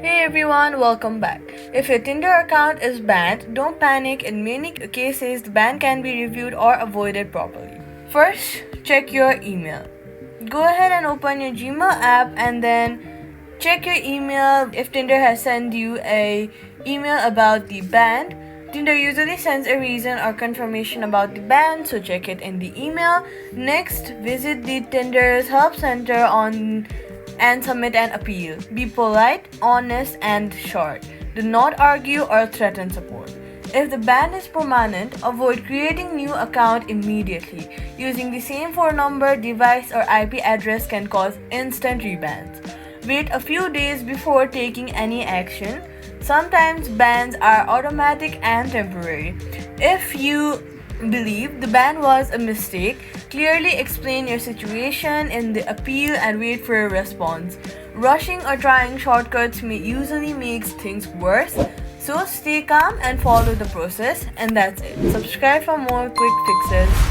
Hey everyone, welcome back. If your Tinder account is banned, don't panic. In many cases, the ban can be reviewed or avoided properly. First, check your email. Go ahead and open your Gmail app and then check your email if Tinder has sent you a email about the ban. Tinder usually sends a reason or confirmation about the ban, so check it in the email. Next, visit the Tinder's help center on and submit an appeal. Be polite, honest, and short. Do not argue or threaten support. If the ban is permanent, avoid creating new account immediately. Using the same phone number, device, or IP address can cause instant rebans. Wait a few days before taking any action. Sometimes bans are automatic and temporary. If you believe the ban was a mistake, clearly explain your situation in the appeal and wait for a response. Rushing or trying shortcuts usually makes things worse, so stay calm and follow the process. And that's it. Subscribe for more quick fixes.